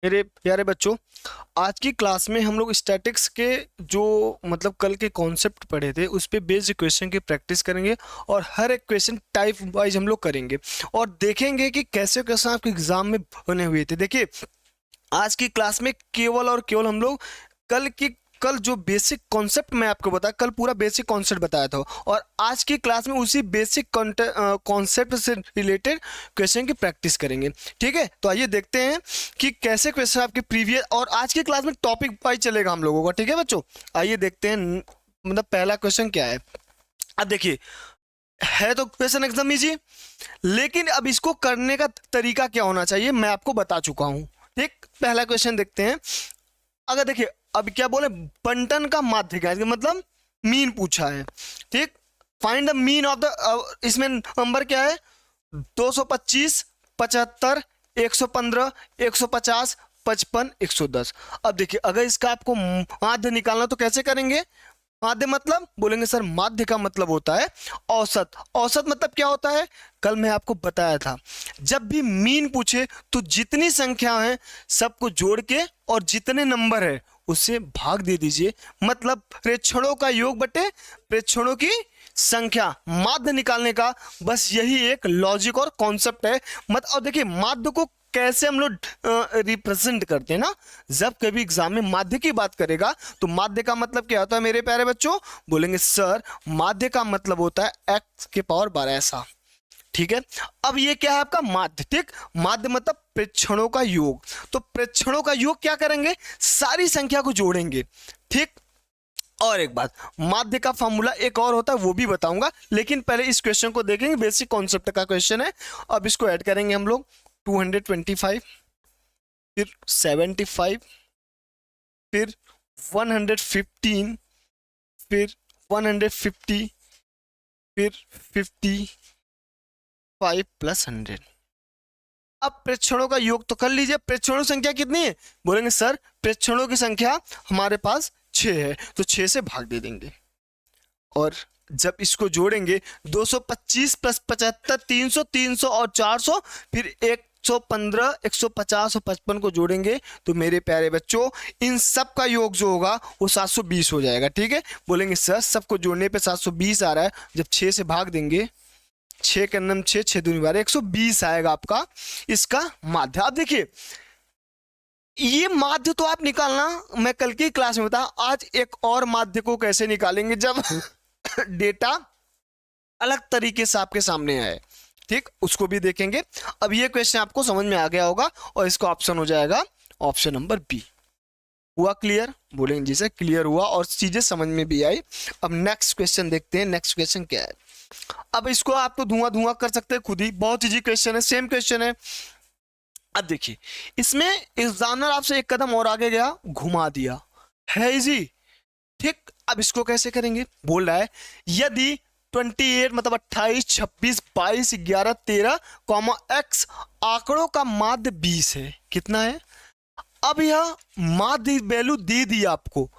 मेरे प्यारे बच्चों, आज की क्लास में हम लोग स्टैटिक्स के जो मतलब कल के कॉन्सेप्ट पढ़े थे उस पे बेस्ड क्वेश्चन की प्रैक्टिस करेंगे और हर एक क्वेश्चन टाइप वाइज हम लोग करेंगे और देखेंगे कि कैसे कैसे आपके एग्जाम में बने हुए थे। देखिए, आज की क्लास में केवल और केवल हम लोग कल जो बेसिक कॉन्सेप्ट मैं आपको बताया, कल पूरा बेसिक कॉन्सेप्ट बताया था और आज की क्लास में उसी बेसिक कॉन्सेप्ट से रिलेटेड क्वेश्चन की प्रैक्टिस करेंगे। ठीक है, तो आइए देखते हैं कि कैसे क्वेश्चन आपके प्रीवियस और आज की क्लास में टॉपिक वाइज चलेगा हम लोगों का। ठीक है बच्चों, आइए देखते हैं मतलब पहला क्वेश्चन क्या है। अब देखिए, है तो क्वेश्चन एकदम इजी, लेकिन अब इसको करने का तरीका क्या होना चाहिए मैं आपको बता चुका हूं। ठीक, पहला क्वेश्चन देखते हैं। अगर देखिए, अब क्या बोले, बंटन का माध्य क्या है, मतलब मीन पूछा है। ठीक, find the mean of the, इसमें नंबर क्या है, 225, 75, 115, 150, 55, 110। अब देखिए, अगर इसका आपको माध्य निकालना तो कैसे करेंगे। माध्य मतलब बोलेंगे सर, माध्य का मतलब होता है औसत। औसत मतलब क्या होता है, कल मैं आपको बताया था, जब भी मीन पूछे तो जितनी संख्या है सबको जोड़ के और जितने नंबर है उससे भाग दे दीजिए, मतलब प्रेक्षणों का योग बटे प्रेक्षणों की संख्या। माध्य निकालने का बस यही एक लॉजिक और कॉन्सेप्ट है। मत और देखिए, माध्य को कैसे हम लोग रिप्रेजेंट करते हैं ना, जब कभी एग्जाम में माध्य की बात करेगा तो माध्य का मतलब क्या होता है मेरे प्यारे बच्चों, बोलेंगे सर माध्य का मतलब होता है x के पावर 12 ऐसा। ठीक है, अब ये क्या है आपका माध्य। ठीक, माध्य मतलब प्रेक्षणों का योग, तो प्रेक्षणों का योग क्या करेंगे, सारी संख्या को जोड़ेंगे। ठीक, और एक बात, माध्य का फॉर्मूला एक और होता है वो भी बताऊंगा, लेकिन पहले इस क्वेश्चन को देखेंगे। बेसिक कॉन्सेप्ट का क्वेश्चन है। अब इसको ऐड करेंगे हम लोग, 225, फिर 75, फिर 115, फिर 150, फिर 55 प्लस 100। अब प्रेक्षणों का योग तो कर लीजिए। प्रेक्षणों संख्या कितनी है, बोलेंगे सर प्रेक्षणों की संख्या हमारे पास 6 है, तो 6 से भाग दे देंगे और जब इसको जोड़ेंगे 225 प्लस 75, 300, 300 और 400, फिर 115, 150 और 55 को जोड़ेंगे तो मेरे प्यारे बच्चों इन सब का योग जो होगा वो 720 हो जाएगा। ठीक है, बोलेंगे सर सबको जोड़ने पे 720 आ रहा है, जब 6 से भाग देंगे, 6 के नम 6, 6 दूनी 12, 120 आएगा आपका इसका माध्य। अब देखिए, ये माध्य तो आप निकालना मैं कल की क्लास में बताया, आज एक और माध्य को कैसे निकालेंगे जब डेटा अलग तरीके से आपके सामने आए। ठीक, उसको भी देखेंगे। अब ये क्वेश्चन आपको समझ में आ गया होगा और इसका ऑप्शन हो जाएगा ऑप्शन नंबर बी। हुआ क्लियर, बोलेंगे जी सर क्लियर हुआ और चीजें समझ में भी आई। अब नेक्स्ट क्वेश्चन देखते हैं। नेक्स्ट क्वेश्चन क्या है, अब इसको आप तो धुआं धुआं कर सकते हैं खुद ही, बहुत इजी क्वेश्चन है, सेम क्वेश्चन है। अब देखिए, इसमें एग्जामिनर आपसे एक कदम और आगे गया, घुमा दिया, है इजी। ठीक, अब इसको कैसे करेंगे, बोल रहा है यदि 28 मतलब 28, 26, 22, 11, 13, x आंकड़ों का माध्य 20 है, कितना है। अब यह माध्य वैल्यू दे दी आपको।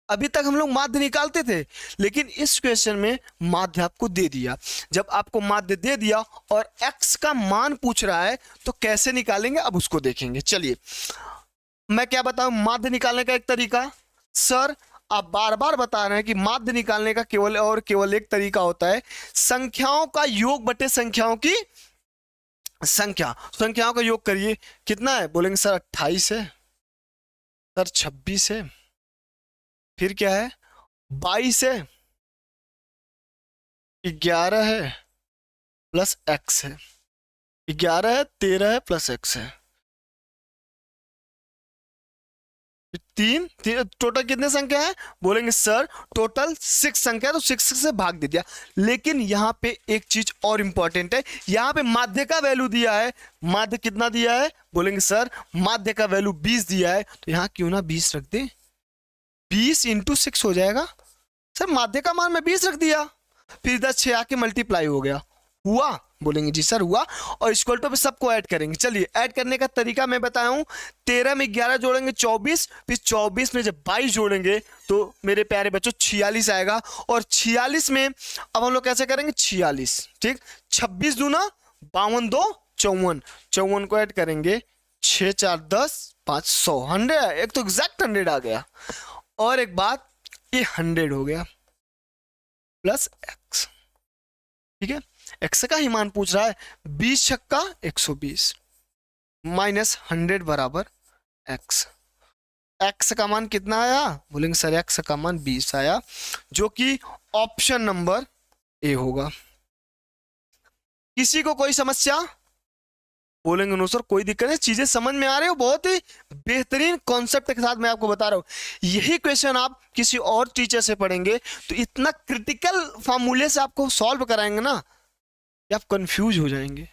अभी तक हम लोग माध्य निकालते थे, लेकिन इस क्वेश्चन में माध्य आपको दे दिया। जब आपको माध्य दे दिया और x का मान पूछ रहा है तो कैसे निकालेंगे, अब उसको देखेंगे। चलिए मैं क्या बताऊं, माध्य निकालने का एक तरीका, सर आप बार बार बता रहे हैं कि माध्य निकालने का केवल और केवल एक तरीका होता है, संख्याओं का योग बटे संख्याओं की संख्या। संख्याओं का योग करिए, कितना है, बोलेंगे सर 28 है, सर 26 है, फिर क्या है 22 है, 11 है प्लस x है, 11 है, 13 है प्लस x है, तीन, टोटल कितने संख्या है, बोलेंगे सर टोटल 6 संख्या, तो 6 से भाग दे दिया। लेकिन यहां पे एक चीज और इंपॉर्टेंट है, यहां पे माध्य का वैल्यू दिया है। माध्य कितना दिया है, बोलेंगे सर माध्य का वैल्यू 20 दिया है, तो यहां क्यों ना 20 रख दे, 20 इंटू 6 हो जाएगा। सर माध्य का मान मैं 20 रख दिया, फिर इधर 6 आके मल्टीप्लाई हो गया, हुआ, बोलेंगे जी सर हुआ। और इक्वल टू पे सबको ऐड करेंगे। चलिए ऐड करने का तरीका मैं बताया हूं, 13 में 11 जोड़ेंगे 24, फिर 24 में जब 22 जोड़ेंगे तो मेरे प्यारे बच्चों 46 आएगा। और 46 में अब हम लोग कैसे करेंगे, 46, ठीक, 26 दूना 52, 2 54, 54 को ऐड करेंगे 6 4 10 5 100 100, एक तो एग्जैक्ट 100 आ गया। और एक बात, ये 100 हो गया प्लस एक्स, ठीक है। एक्स का ही मान पूछ रहा है, 20 छक्का 120 माइनस 100 बराबर एक्स। एक्स का मान कितना आया, बोलेंगे सर एक्स का मान 20 आया, जो कि ऑप्शन नंबर ए होगा। किसी को कोई समस्या, बोलेंगे नो सर कोई दिक्कत नहीं, चीजें समझ में आ रही हो, बहुत ही बेहतरीन कॉन्सेप्ट के साथ मैं आपको बता रहा हूं। यही क्वेश्चन आप किसी और टीचर से पढ़ेंगे तो इतना क्रिटिकल फॉर्मूले से आपको सॉल्व कराएंगे ना कि आप कंफ्यूज हो जाएंगे।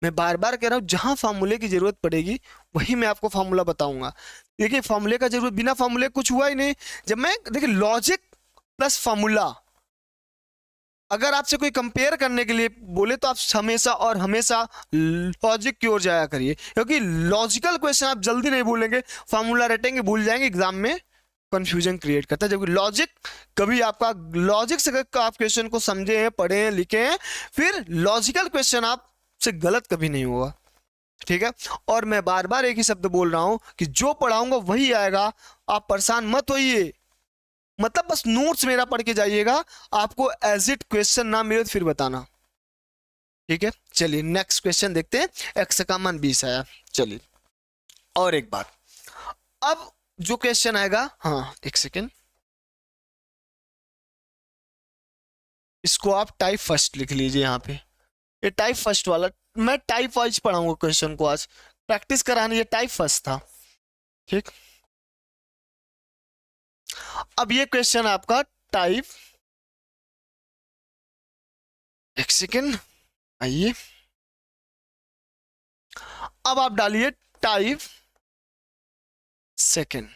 मैं बार बार कह रहा हूं, जहां फार्मूले की जरूरत पड़ेगी वही मैं आपको फार्मूला बताऊंगा। देखिए फार्मूले का जरूरत, बिना फार्मूले कुछ हुआ ही नहीं। जब मैं देखिए लॉजिक प्लस फार्मूला, अगर आपसे कोई कंपेयर करने के लिए बोले तो आप हमेशा और हमेशा लॉजिक की ओर जाया करिए, क्योंकि लॉजिकल क्वेश्चन आप जल्दी नहीं भूलेंगे, फार्मूला रटेंगे भूल जाएंगे, एग्जाम में कंफ्यूजन क्रिएट करता है। जबकि लॉजिक कभी आपका, लॉजिक से आप क्वेश्चन को समझे हैं, पढ़े हैं, लिखे हैं, फिर लॉजिकल क्वेश्चन आपसे गलत कभी नहीं होगा, ठीक है। और मैं बार बार एक ही शब्द बोल रहा हूं कि जो पढ़ाऊंगा वही आएगा, आप परेशान मत होइए। मतलब बस नोट्स मेरा पढ़ के जाइएगा, आपको एज इट क्वेश्चन ना मिले तो फिर बताना, ठीक है। चलिए नेक्स्ट क्वेश्चन देखते हैं। एक्स का मान 20 आया। चलिए और एक बात, अब जो क्वेश्चन आएगा, हाँ एक सेकेंड, इसको आप टाइप फर्स्ट लिख लीजिए यहाँ पे, ये टाइप फर्स्ट वाला, मैं टाइप वाइज पढ़ाऊंगा क्वेश्चन को, आज प्रैक्टिस कराने, ये टाइप फर्स्ट था, ठीक। अब ये क्वेश्चन आपका टाइप, एक सेकेंड आइए, अब आप डालिए टाइप सेकेंड।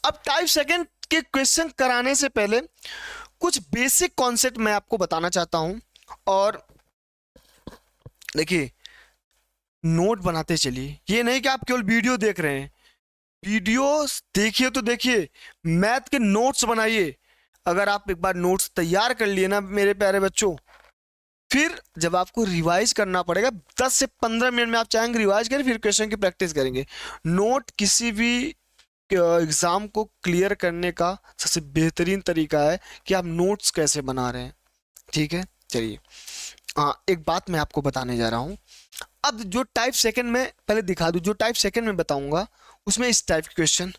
अब टाइप सेकेंड के क्वेश्चन कराने से पहले कुछ बेसिक कॉन्सेप्ट मैं आपको बताना चाहता हूं। और देखिए नोट बनाते चलिए, ये नहीं कि आप केवल वीडियो देख रहे हैं, वीडियो देखिए तो देखिए, मैथ के नोट्स बनाइए। अगर आप एक बार नोट्स तैयार कर लिए ना मेरे प्यारे बच्चों, फिर जब आपको रिवाइज करना पड़ेगा 10 से 15 मिनट में आप चाहेंगे रिवाइज करें, फिर क्वेश्चन की प्रैक्टिस करेंगे। नोट किसी भी एग्जाम को क्लियर करने का सबसे बेहतरीन तरीका है कि आप नोट्स कैसे बना रहे हैं, ठीक है। चलिए एक बात मैं आपको बताने जा रहा हूं। अब जो टाइप सेकंड में पहले दिखा दूं, जो टाइप सेकंड में बताऊंगा उसमें इस टाइप के क्वेश्चन।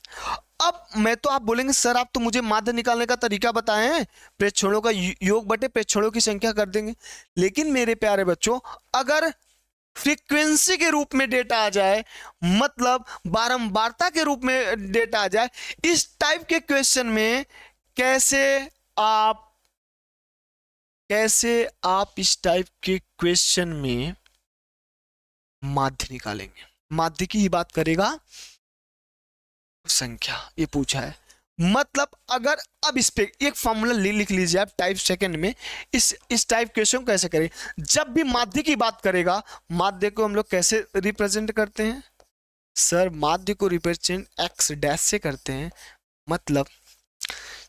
अब मैं तो, आप बोलेंगे सर आप तो मुझे माध्य निकालने का तरीका बताए हैं, प्रेक्षणों का योग बटे प्रेक्षणों की संख्या कर देंगे, लेकिन मेरे प्यारे बच्चों अगर फ्रीक्वेंसी के रूप में डेटा आ जाए, मतलब बारंबारता के रूप में डेटा आ जाए, इस टाइप के क्वेश्चन में कैसे आप इस टाइप के क्वेश्चन में माध्य निकालेंगे। माध्य की ही बात करेगा, संख्या ये पूछा है। मतलब अगर अब इस पे एक फॉर्मूला लिख लीजिए आप टाइप सेकंड में, इस टाइप क्वेश्चन कैसे करें। जब भी माध्य की बात करेगा, माध्य को हम लोग कैसे रिप्रेजेंट करते हैं सर, माध्य को रिप्रेजेंट एक्स डैश से करते हैं। मतलब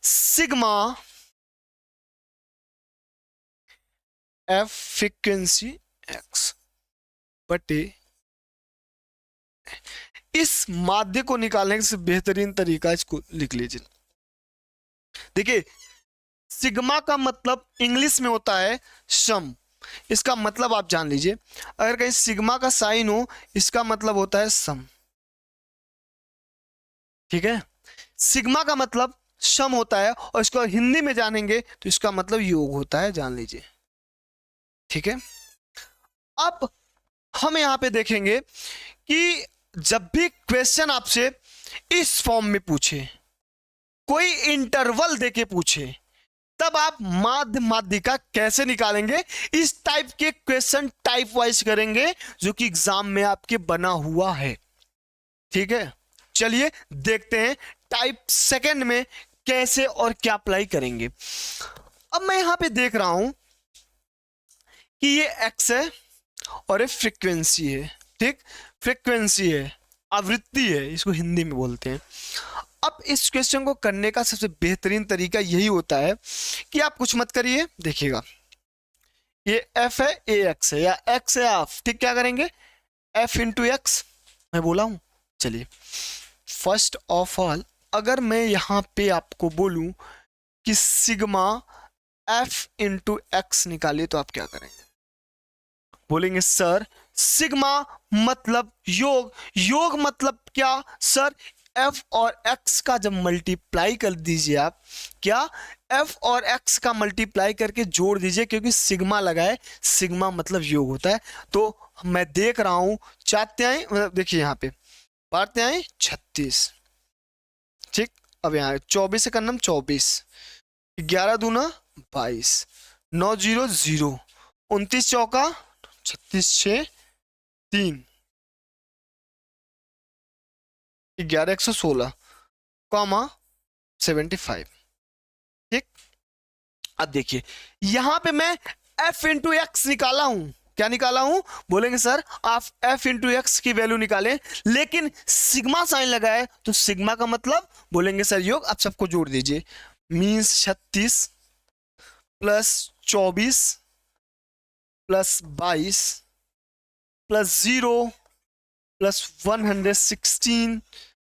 सिग्मा एफ फ्रीक्वेंसी एक्स बटे, इस माध्य को निकालने से बेहतरीन तरीका इसको लिख लीजिए। देखिए सिग्मा का मतलब इंग्लिश में होता है सम, इसका मतलब आप जान लीजिए, अगर कहीं सिग्मा का साइन हो इसका मतलब होता है सम, ठीक है। सिग्मा का मतलब सम होता है, और इसको हिंदी में जानेंगे तो इसका मतलब योग होता है, जान लीजिए, ठीक है। अब हम यहां पे देखेंगे कि जब भी क्वेश्चन आपसे इस फॉर्म में पूछे, कोई इंटरवल देके पूछे, तब आप माध्य माध्यिका कैसे निकालेंगे। इस टाइप के क्वेश्चन टाइप वाइज करेंगे जो कि एग्जाम में आपके बना हुआ है, ठीक है। चलिए देखते हैं टाइप सेकंड में कैसे और क्या अप्लाई करेंगे। अब मैं यहां पे देख रहा हूं कि ये एक्स है और ये फ्रीक्वेंसी है, ठीक, फ्रीक्वेंसी है, आवृत्ति है, इसको हिंदी में बोलते हैं। अब इस क्वेश्चन को करने का सबसे बेहतरीन तरीका यही होता है कि आप कुछ मत करिए, देखिएगा ये एफ है, ए एक्स है, या एक्स है एफ, ठीक, क्या करेंगे एफ इंटू एक्स, मैं बोला हूं। चलिए फर्स्ट ऑफ ऑल अगर मैं यहां पे आपको बोलूं कि सिग्मा एफ इंटू एक्स निकालिए तो आप क्या करेंगे? बोलेंगे सर सिग्मा मतलब योग, योग मतलब क्या सर? एफ और एक्स का जब मल्टीप्लाई कर दीजिए आप, क्या एफ और एक्स का मल्टीप्लाई करके जोड़ दीजिए, क्योंकि सिग्मा लगाए, सिग्मा मतलब योग होता है। तो मैं देख रहा हूं चाहते आए, मतलब देखिए यहाँ पे बारते आए 36, ठीक। अब यहाँ 24 से करना 24, 11 दूना 22, 9 0 0, 29 चौका 36 6 3, 11 116 कॉमा 75, ठीक। अब देखिए यहां पे मैं f इंटू एक्स निकाला हूं, क्या निकाला हूं? बोलेंगे सर आप f इंटू एक्स की वैल्यू निकालें, लेकिन सिग्मा साइन लगाए तो सिग्मा का मतलब बोलेंगे सर योग। अब सबको जोड़ दीजिए, means 36 plus 24 plus 22 plus 0 plus 116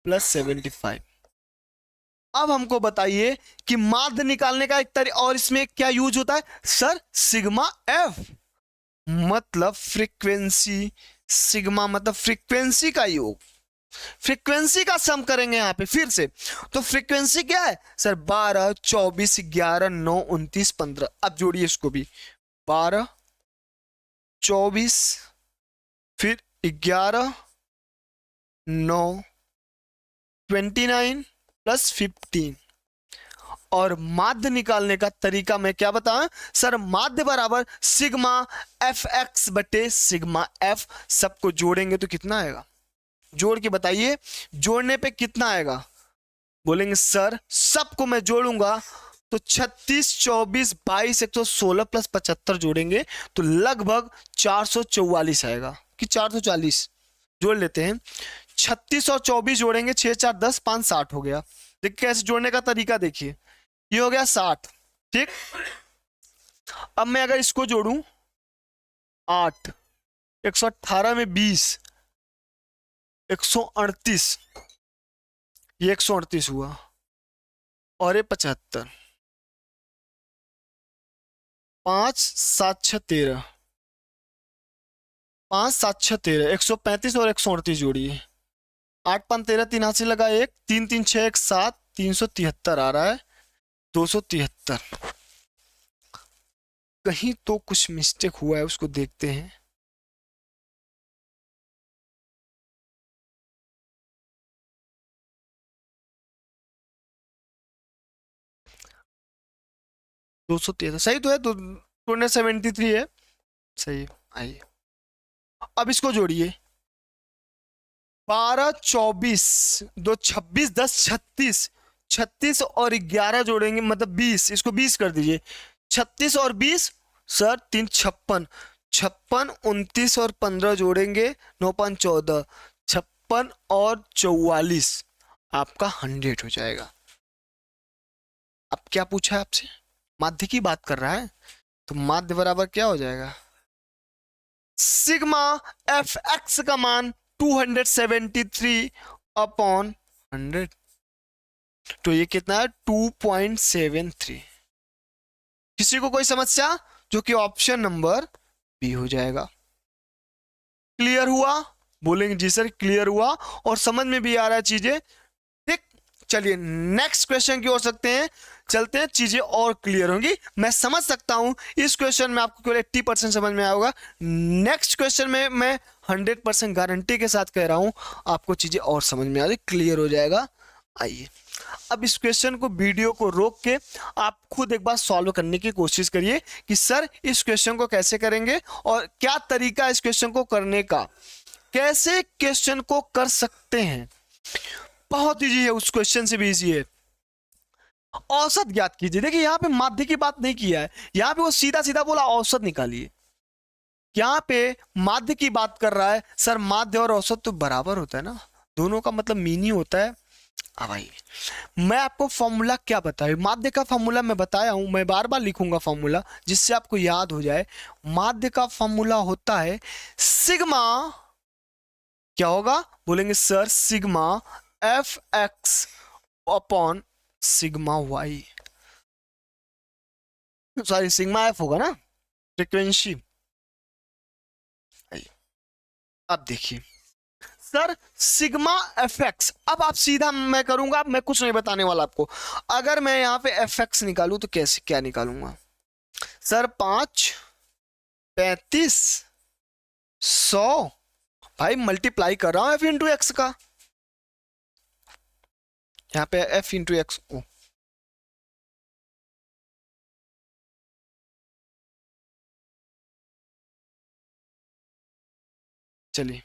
plus 75। अब हमको बताइए कि माध्य निकालने का एक तरीका, और इसमें क्या यूज होता है सर? सिग्मा एफ मतलब फ्रीक्वेंसी, सिग्मा मतलब फ्रीक्वेंसी का योग, फ्रीक्वेंसी का सम करेंगे यहां पे फिर से। तो फ्रीक्वेंसी क्या है सर? 12 24 11 9 29 15। अब जोड़िए इसको भी, 12 24 फिर 11 9 29 प्लस 15। और माध्य निकालने का तरीका मैं क्या बताऊं सर? माध्य बराबर सिग्मा एफ एक्स बटे सिग्मा एफ। सबको जोड़ेंगे तो कितना आएगा? जोड़ के बताइए, जोड़ने पे कितना आएगा? बोलेंगे सर सबको मैं जोड़ूंगा तो 36 24 22 116 प्लस 75 जोड़ेंगे तो लगभग 444 आएगा कि 440। जोड़ लेते हैं, 36 और 24 जोड़ेंगे 6 4 10 5 60 हो गया। देखिए कैसे जोड़ने का तरीका, देखिए ये हो गया 60, ठीक। अब मैं अगर इसको जोड़ूं 8 118 में 20 138, ये 138 हुआ और ये 75, 5 7 6 13, 5 7 6 13, 135 और 138 जोड़िए, 8 5 13 83 लगा 1 3 3 6 1 7, 373 आ रहा है, 273। कहीं तो कुछ मिस्टेक हुआ है, उसको देखते हैं। दो सौ तेरह सही तो है, 273 है, सही। आइए अब इसको जोड़िए, 12 24 2 26 10 36, 36 और 11 जोड़ेंगे मतलब 20, इसको 20 कर दीजिए, 36 और 20 सर 3 56, 56 29 और 15 जोड़ेंगे 9 5 14, 56 और 44 आपका 100 हो जाएगा। अब क्या पूछा है आपसे? माध्य की बात कर रहा है, तो माध्य बराबर क्या हो जाएगा? सिग्मा एफ एक्स का मान 273 अपॉन 100, तो ये कितना है 2.73। किसी को कोई समस्या? जो कि ऑप्शन नंबर बी हो जाएगा। क्लियर हुआ? बोलेंगे जी सर क्लियर हुआ और समझ में भी आ रहा है चीजें, ठीक। चलिए नेक्स्ट क्वेश्चन की ओर चलते हैं, चीजें और क्लियर होंगी। मैं समझ सकता हूं इस क्वेश्चन में आपको केवल 80% समझ में आया होगा। नेक्स्ट क्वेश्चन में मैं 100% गारंटी के साथ कह रहा हूं आपको चीजें और समझ में आ रही, क्लियर हो जाएगा। आइए अब इस क्वेश्चन को, वीडियो को रोक के आप खुद एक बार सॉल्व करने की कोशिश करिए कि सर इस क्वेश्चन को कैसे करेंगे और क्या तरीका इस क्वेश्चन को करने का, कैसे क्वेश्चन को कर सकते हैं। बहुत इजी है, उस क्वेश्चन से भी इजी है। औसत ज्ञात कीजिए। देखिए यहां पे माध्य की बात नहीं किया है, यहां पे वो सीधा सीधा बोला औसत निकालिए। यहां पे माध्य की बात कर रहा है, सर माध्य और औसत तो बराबर होता है ना, दोनों का मतलब मीन ही होता है। अब आइए मैं आपको फॉर्मूला क्या बताया, माध्य का फॉर्मूला मैं बताया हूं, मैं बार बार लिखूंगा फॉर्मूला जिससे आपको याद हो जाए। माध्य का फॉर्मूला होता है सिग्मा क्या होगा, बोलेंगे sir sigma F X upon sigma Y, sorry sigma F होगा ना फ्रीक्वेंसी। अब देखिए सर सिग्मा एफ एक्स, अब आप सीधा मैं करूंगा, मैं कुछ नहीं बताने वाला आपको। अगर मैं यहाँ पे एफ एक्स निकालूं तो कैसे क्या निकालूंगा सर, 5 35 100, भाई मल्टीप्लाई कर रहा हूं एफ इंटू एक्स का, यहाँ पे एफ इंटू एक्स ओ, चलिए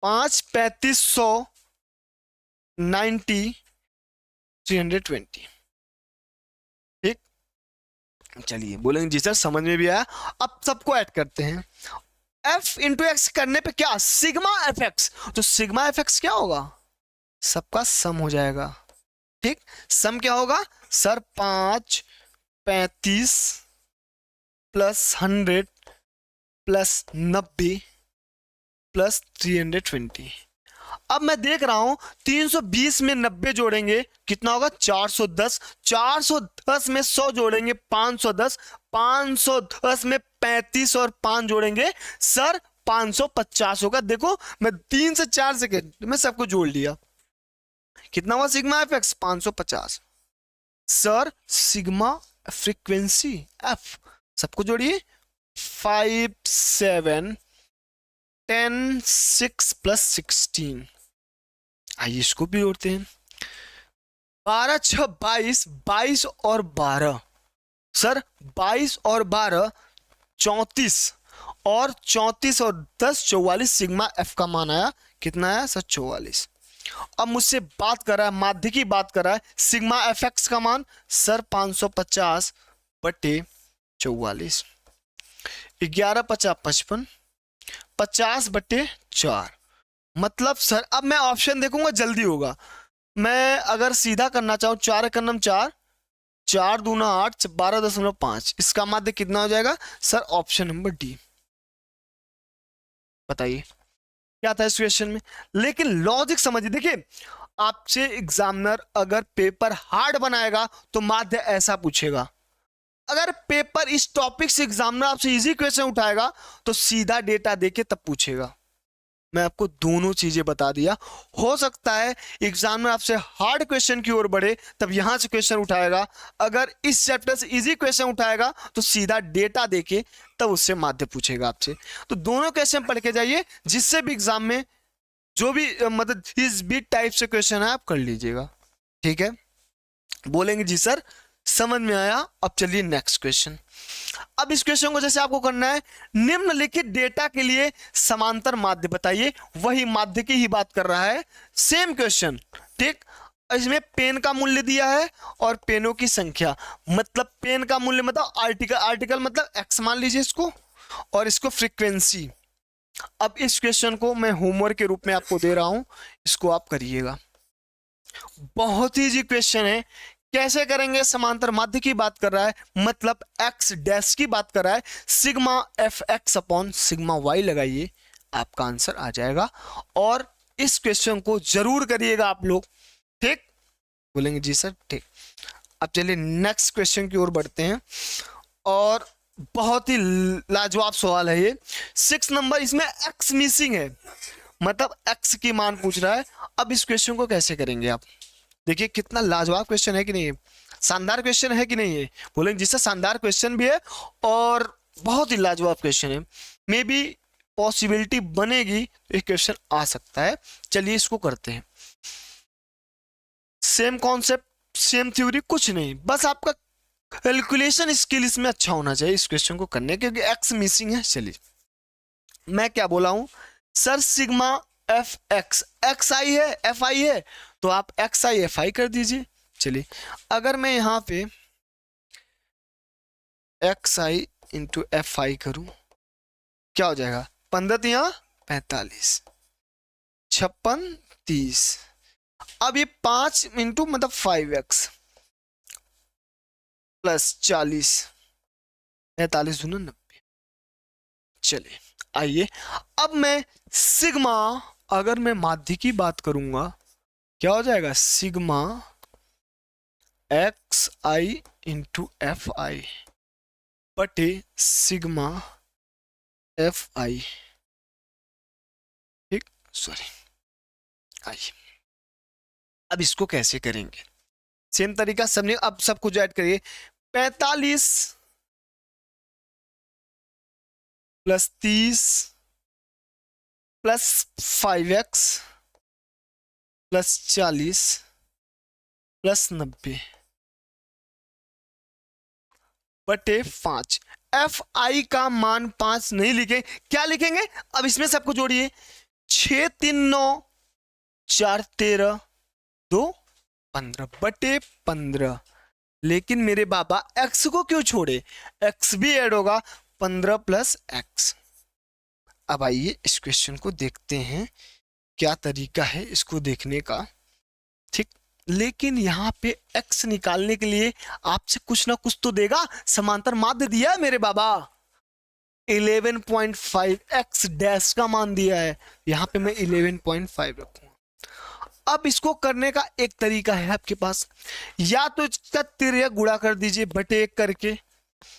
5 35 100 90 320, ठीक। चलिए बोलेंगे जी सर समझ में भी आया। अब सबको ऐड करते हैं, एफ इंटू एक्स करने पे क्या, सिग्मा एफ एक्स, तो सिग्मा एफ एक्स क्या होगा, सबका सम हो जाएगा, ठीक। सम क्या होगा सर, 5 35 प्लस 100 प्लस 90 प्लस 320। अब मैं देख रहा हूं 320 में 90 जोड़ेंगे कितना होगा 410, 410 में 100 जोड़ेंगे 510, 510 में 35 और 5 जोड़ेंगे सर 550 होगा। देखो मैं 3 से 4 सेकेंड में सबको जोड़ लिया, कितना हुआ sigma F x 550। Sir sigma frequency F, सबको जोड़िए 5 7 10 6 प्लस 16, आइए इसको भी जोड़ते हैं, 12 6 22, 22 और 12 सर 22 और 12 34, और 34 और 10 44, सिग्मा एफ का मान आया कितना आया सर 44। अब मुझसे बात कर रहा है, माध्य की बात कर रहा है, सिग्मा एफ एक्स का मान सर 550 बटे 44, 11 50 55, 50 बटे 4, मतलब सर अब मैं ऑप्शन देखूंगा जल्दी होगा। मैं अगर सीधा करना चाहूं 4 एक नम 4, 4 दूना 8, 12.5, इसका माध्य कितना हो जाएगा सर, ऑप्शन नंबर डी। बताइए क्या था इस क्वेश्चन में, लेकिन लॉजिक समझिए। देखिए आपसे एग्जामिनर अगर पेपर हार्ड बनाएगा तो माध्य ऐसा पूछेगा, अगर पेपर इस टॉपिक से एग्जामिनर आपसे इजी क्वेश्चन उठाएगा तो सीधा डेटा देके तब पूछेगा। मैं आपको दोनों चीजें बता दिया, हो सकता है एग्जामिनर आपसे हार्ड क्वेश्चन की ओर बढ़े तब यहां से क्वेश्चन उठाएगा, अगर इस चैप्टर से इजी क्वेश्चन उठाएगा तो सीधा डेटा देके तब उससे माध्य पूछेगा आपसे। तो दोनों क्वेश्चन पढ़ के जाइए, जिससे भी एग्जाम में जो भी मतलब इस बीट टाइप से क्वेश्चन है आप कर लीजिएगा, ठीक है। बोलेंगे जी सर समझ में आया। अब चलिए नेक्स्ट क्वेश्चन। अब इस क्वेश्चन को जैसे आपको करना है, निम्नलिखित डेटा के लिए समांतर माध्य बताइए, वही माध्य की ही बात कर रहा है, सेम क्वेश्चन, ठीक। इसमें पेन का मूल्य दिया है और पेनों की संख्या, मतलब पेन का मूल्य मतलब आर्टिकल, आर्टिकल मतलब एक्स मान लीजिए इसको, और इसको फ्रीक्वेंसी। अब इस क्वेश्चन को मैं होमवर्क के रूप में आपको दे रहा हूं, इसको आप करिएगा, बहुत ही इजी क्वेश्चन है। कैसे करेंगे, समांतर माध्य की बात कर रहा है, मतलब एक्स डैश की बात कर रहा है, sigma F X upon sigma Y लगाइए, आपका आंसर आ जाएगा। और इस क्वेश्चन को जरूर करिएगा आप लोग, ठीक। बोलेंगे जी सर ठीक। अब चलिए नेक्स्ट क्वेश्चन की ओर बढ़ते हैं, और बहुत ही लाजवाब सवाल है ये, 6 नंबर, इसमें एक्स मिसिंग है, मतलब एक्स की मान पूछ रहा है। अब इस क्वेश्चन को कैसे करेंगे आप, देखिए कितना लाजवाब क्वेश्चन है कि नहीं है, शानदार क्वेश्चन है कि नहीं है। बोलेंगे जिससे शानदार क्वेश्चन भी है और बहुत ही लाजवाब क्वेश्चन है, मे बी पॉसिबिलिटी बनेगी तो एक क्वेश्चन आ सकता है। चलिए इसको करते हैं, सेम कॉन्सेप्ट सेम थ्योरी, कुछ नहीं, बस आपका कैलकुलेशन स्किल इसमें अच्छा होना चाहिए इस क्वेश्चन को करने, क्योंकि एक्स मिसिंग है। चलिए मैं क्या बोला हूं sir, sigma F X, X I है एफ आई है, तो आप एक्स आई एफ आई कर दीजिए। चलिए अगर मैं यहां पे x I into F I करूं क्या हो जाएगा, 15 या 45, 56 30, अब ये 5 इंटू मतलब 5x प्लस 40, 45 दूना 90। चलिए आइए अब मैं सिग्मा, अगर मैं माध्य की बात करूंगा क्या हो जाएगा, sigma x I into F I बटे सिग्मा एफ आई, ठीक, सॉरी, आइए अब इसको कैसे करेंगे, सेम तरीका सबने, अब सब कुछ ऐड करिए, 45 plus 30 plus 5x plus 40 plus 90 बटे 5। एफ आई का मान 5 नहीं लिखे, क्या लिखेंगे, अब इसमें सबको जोड़िए, 6 3 9 4 13 2 15 बटे 15। लेकिन मेरे बाबा x को क्यों छोड़े, x भी ऐड होगा, 15 प्लस x। अब आइए इस क्वेश्चन को देखते हैं, क्या तरीका है इसको देखने का, ठीक। लेकिन यहाँ पे x निकालने के लिए आपसे कुछ ना कुछ तो देगा, समांतर माध्य दिया है मेरे बाबा, 11.5 x डैश का मान दिया है, यहाँ पे मैं 11.5 रखूंगा। अब इसको करने का एक तरीका है आपके पास, या तो इसका तिर्यक गुणा कर दीजिए बटे 1 करके,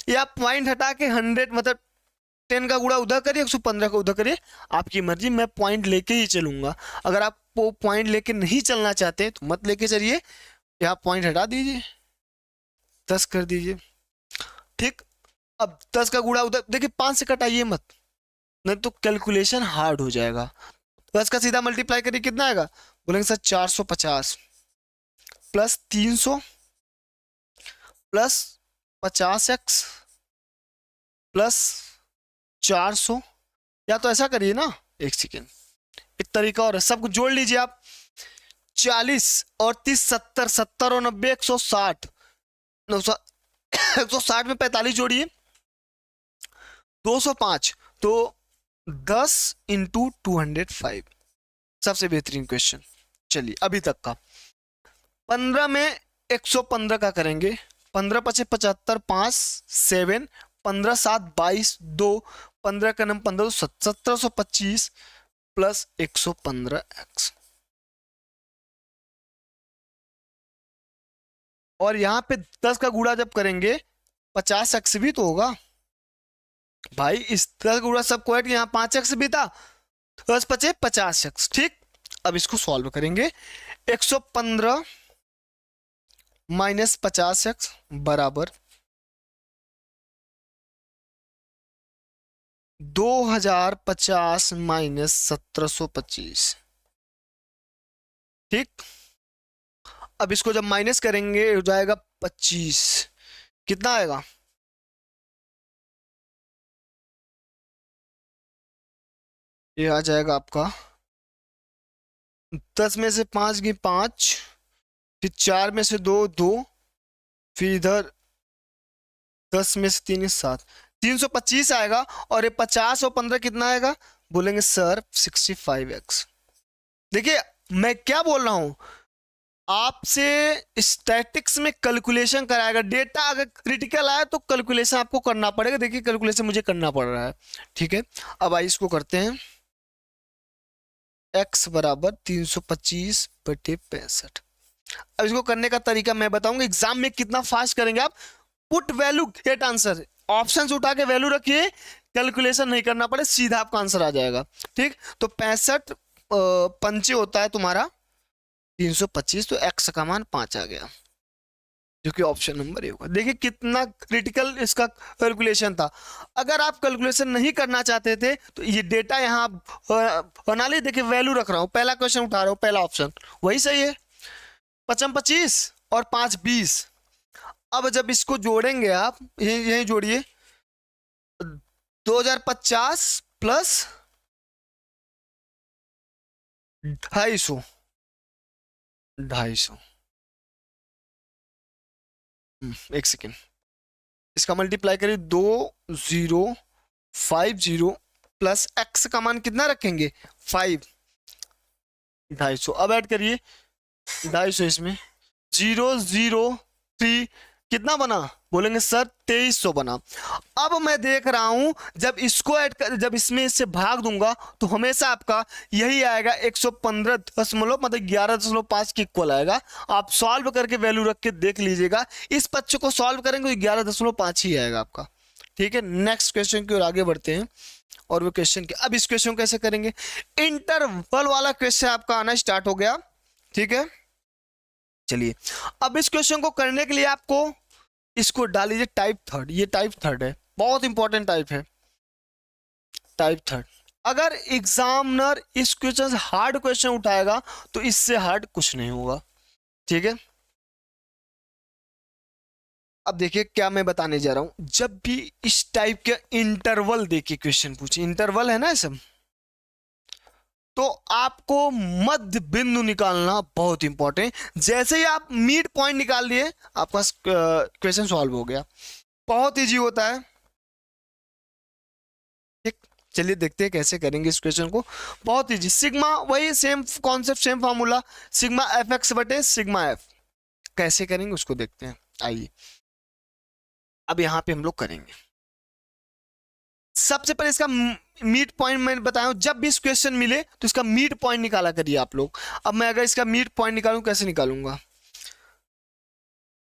या पॉइंट हटा के 100 मतलब 10 का गुणा उधर करिए, 115 का उधर करिए, आपकी मर्जी, मैं पॉइंट लेके ही चलूंगा। अगर आप वो पॉइंट लेके नहीं चलना चाहते तो मत लेके चलिए, यहाँ पॉइंट हटा दीजिए, 10 कर दीजिए, ठीक। अब 10 का गुणा उधर देखिए, 5 से कटाइए मत, नहीं तो कैलकुलेशन हार्ड हो जाएगा। 10 का सीधा मल्टीप्लाई करिए, कितना आएगा, बोलेंगे sir 450 plus 300 plus 50x plus 400, या तो ऐसा करिए ना, एक सेकेंड, एक तरीका और है, सब कुछ जोड़ लीजिए आप, 40 और 30 70, 70 और 90 160, 160 में 45 जोड़िए 205, तो 10 इंटू 205, सबसे बेहतरीन क्वेश्चन। चलिए अभी तक का 15 में 115 का करेंगे, 15 पचे 75 5 7 15 7 22 2 15 का नम 15 1725 प्लस 115x, और यहां पे 10 का गुणा जब करेंगे 50x भी तो होगा भाई, इस 10 का गुणा सब को ऐड, यहाँ 5x भी था, 10 पचे 50x, ठीक। अब इसको सॉल्व करेंगे, 115 माइनस 50x बराबर 2050 माइनस 1725, ठीक। अब इसको जब माइनस करेंगे हो जाएगा 25, कितना आएगा, ये आ जाएगा आपका 10 में से 5 गई 5, फिर 4 में से 2 2, फिर इधर 10 में से 3 7, 325 आएगा, और ये 50 और 15 कितना आएगा, बोलेंगे सर 65x। देखिए मैं क्या बोल रहा हूं, आपसे स्टैटिक्स में कैलकुलेशन कराएगा, डेटा अगर क्रिटिकल आया तो कैलकुलेशन आपको करना पड़ेगा, देखिए कैलकुलेशन मुझे करना पड़ रहा है, ठीक है। अब आइए इसको करते हैं, x बराबर 325 बटे 65। अब इसको करने का तरीका मैं बताऊंगा, एग्जाम में कितना फास्ट करेंगे आप, put value get answer, option उठा के वैल्यू रखिए, कैलकुलेशन नहीं करना पड़े, सीधा आपका आंसर आ जाएगा, ठीक। तो 65 पंचे होता है तुम्हारा 325, तो x का मान 5 आ गया, जो कि ऑप्शन नंबर ए होगा। देखिए कितना क्रिटिकल इसका कैलकुलेशन था, अगर आप कैलकुलेशन नहीं करना चाहते थे तो ये डेटा यहाँ बना ली, देखिए वैल्यू रख रहा हूँ, पहला क्वेश्चन उठा रहा हूँ, पहला ऑप्शन वही सही है, 55 25 और 5 20। अब जब इसको जोड़ेंगे आप, यही जोड़िए, 2050 प्लस 250, 250, एक सेकेंड, इसका मल्टीप्लाई करिए, 2050 प्लस x का मान कितना रखेंगे 5, 250, अब ऐड करिए 250 इसमें, 0 0 3 कितना बना, बोलेंगे सर 2300 बना। अब मैं देख रहा हूं जब इसको ऐड कर, जब इसमें इससे भाग दूंगा तो हमेशा आपका यही आएगा 115 मतलब 11.5 के इक्वल आएगा। आप सॉल्व करके वैल्यू रख के देख लीजिएगा, इस बच्चे को सॉल्व करेंगे तो 11.5 ही आएगा आपका। ठीक है, नेक्स्ट क्वेश्चन की ओर आगे बढ़ते हैं। और वो क्वेश्चन क्या, अब इस क्वेश्चन कैसे करेंगे, इंटरवल वाला क्वेश्चन आपका आना स्टार्ट हो गया। ठीक है, चलिए अब इस क्वेश्चन को करने के लिए आपको इसको डाल लीजिए टाइप थर्ड। ये टाइप थर्ड है, बहुत इंपॉर्टेंट टाइप है, टाइप थर्ड। अगर एग्जामिनर इस क्वेश्चन हार्ड क्वेश्चन उठाएगा तो इससे हार्ड कुछ नहीं होगा। ठीक है, अब देखिए क्या मैं बताने जा रहा हूं, जब भी इस टाइप के इंटरवल देके क्वेश्चन पूछे, इंटरवल है ना ये सब, तो आपको मध्य बिंदु निकालना बहुत इंपॉर्टेंट। जैसे ही आप मिड पॉइंट निकाल दिए आपका क्वेश्चन सॉल्व हो गया, बहुत इजी होता है। ठीक, चलिए देखते हैं कैसे करेंगे इस क्वेश्चन को, बहुत इजी। सिग्मा, वही same concept, same formula, sigma F x बटे सिग्मा एफ। कैसे करेंगे उसको देखते हैं, आइए अब यहां पे हम लोग करेंगे। सबसे पहले इसका मीड पॉइंट मैं बताया, जब भी इस क्वेश्चन मिले तो इसका मीड पॉइंट निकाला करिए आप लोग। अब मैं अगर इसका मीड पॉइंट निकालूं, कैसे निकालूंगा,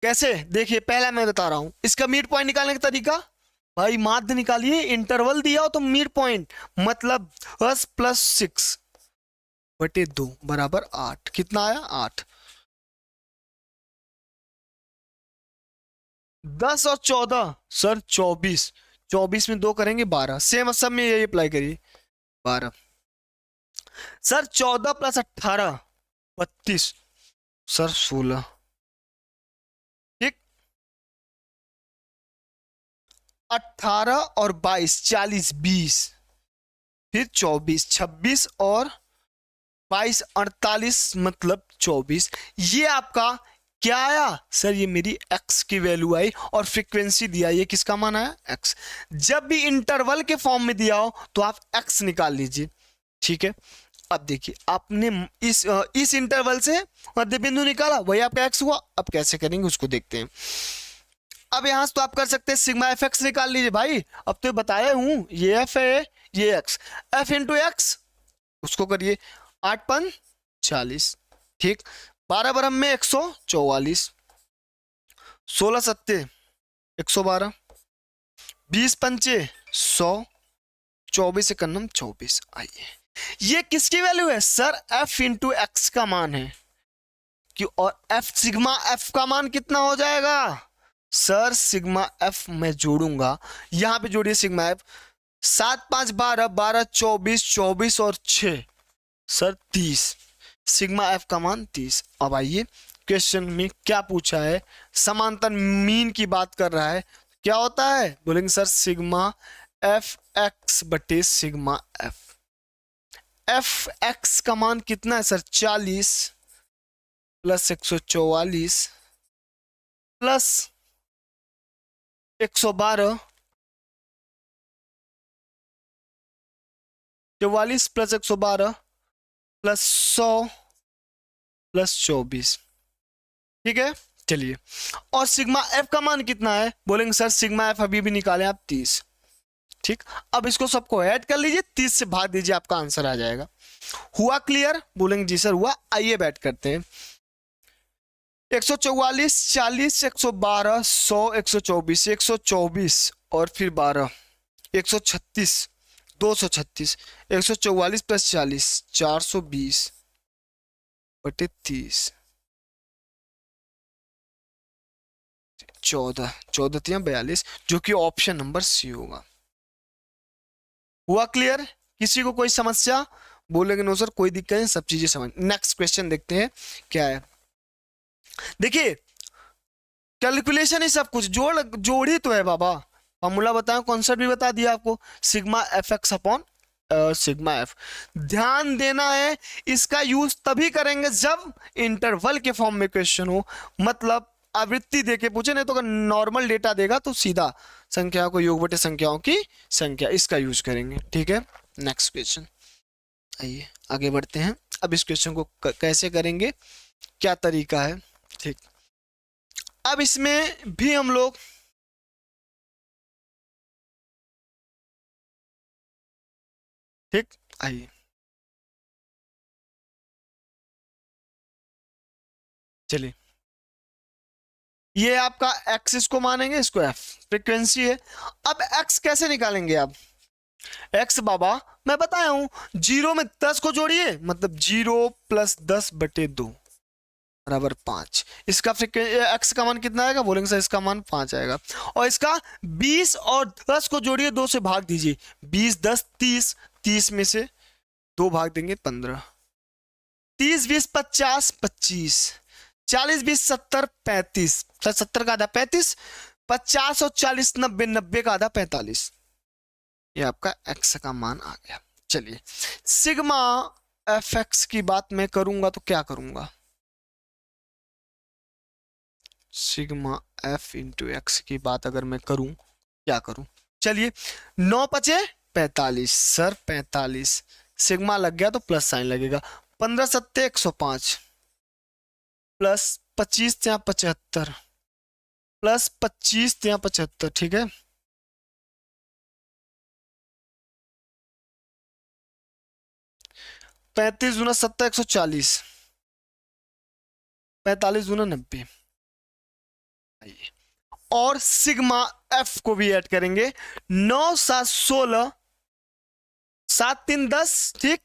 कैसे, देखिए पहला मैं बता रहा हूं इसका मीड पॉइंट निकालने का तरीका। भाई माध्य निकालिए, इंटरवल दिया हो तो मीड पॉइंट मतलब 10 + 6 बटे 2 बराबर 8। कितना आया, 8। 10 और 14 सर 24, 24 में 2 करेंगे 12, सेम सब में यही अप्लाई करिए 12। Sir 14 + 18 32, sir 16। ठीक, 18 और 22 40 20, फिर 24 26 और 22 48 मतलब 24। ये आपका क्या आया सर, ये मेरी x की वैल्यू आई और फ्रीक्वेंसी दिया, ये किसका मान आया, x। जब भी इंटरवल के फॉर्म में दिया हो तो आप x निकाल लीजिए। ठीक है, अब देखिए आपने इस इंटरवल से मध्य बिंदु निकाला, वही आपका x हुआ। अब कैसे करेंगे उसको देखते हैं। अब यहां से तो आप कर सकते हैं सिग्मा एफ एक्स निकाल लीजिए भाई, अब तो बताया हूं ये f है ये x, f इंटू एक्स उसको करिए, 8 × 40। ठीक, 12 बरम में 144, 16 सत्ते 112, 20 पंचे 100, 24 से कन्नम 24। आइए ये किसकी वैल्यू है सर, f इंटू एक्स का मान है कि, और f सिग्मा f का मान कितना हो जाएगा सर, सिग्मा f मैं जोड़ूंगा, यहां पे जोड़िए सिग्मा f, 7 5 12 12 24 24 और 6 सर 30, सिग्मा एफ का मान 30। अब आइए क्वेश्चन में क्या पूछा है, समांतर मीन की बात कर रहा है, क्या होता है, बोलेंगे सर सिग्मा एफ एक्स बटे सिग्मा एफ। एफ एक्स का मान कितना है सर, 40 + 144 + 112, 44 + 112 + 100 + 24। ठीक है, चलिए और सिग्मा एफ का मान कितना है, बोलेंगे सर सिग्मा एफ अभी भी निकालें आप 30। ठीक, अब इसको सबको ऐड कर लीजिए, 30 से भाग दीजिए, आपका आंसर आ जाएगा। हुआ क्लियर, बोलेंगे जी सर हुआ। आइए बैठ करते हैं, 144 40 112 100 124 124 और फिर 12 136 236, 144 + 40 420 बटे 30, 14 14 42, जो कि ऑप्शन नंबर सी होगा। हुआ क्लियर, किसी को कोई समस्या, बोलेंगे नो सर कोई दिक्कत नहीं, सब चीजें समझ। नेक्स्ट क्वेश्चन देखते हैं क्या है। देखिए कैलकुलेशन ही सब कुछ, जोड़ ही तो है बाबा, फॉर्मूला बताया, कॉन्सेप्ट भी बता दिया आपको, sigma F X upon sigma F. ध्यान देना है, इसका यूज तभी करेंगे जब इंटरवल के फॉर्म में क्वेश्चन हो, मतलब आवृत्ति देके पूछे, नहीं तो अगर नॉर्मल डेटा देगा तो सीधा संख्याओं को योग बटे संख्याओं की संख्या, इसका यूज करेंगे। ठीक है, नेक्स्ट क्वेश्चन, आइए आगे बढ़ते हैं। अब इस क्वेश्चन को कैसे करेंगे, क्या तरीका है। ठीक, अब इसमें भी हम लोग ठीक, आइए चलिए, ये आपका एक्स इसको मानेंगे, इसको एफ फ्रीक्वेंसी है। अब एक्स कैसे निकालेंगे आप? एक्स बाबा मैं बताया हूं, जीरो में 10 को जोड़िए, मतलब 0 + 10/2 बराबर 5। इसका एक्स का मान कितना आएगा बोलेंगे सर? इसका मान 5 आएगा। और इसका 20 और 10 को जोड़िए, 2 से भाग दीजिए, 20 10 30, 30 में से 2 भाग देंगे 15, 30 20 50 25, 40 20 70 35, 70 का आधा 35, 50 और 40 90, 90 का आधा 45। ये आपका एक्स का मान आ गया। चलिए, सिग्मा एफ एक्स की बात मैं करूंगा तो क्या करूंगा? सिग्मा एफ इंटू एक्स की बात अगर मैं करूं, क्या करूं? चलिए, 9 पचे 45, सर 45, सिग्मा लग गया तो प्लस साइन लगेगा, 15 सत्ते 105, प्लस 25 या 75, प्लस 25 या 75, ठीक है। 35 दूना 70 140, 45 दूना 90। आइए, और सिग्मा एफ को भी ऐड करेंगे, 9 7 16, 7 3 10, ठीक,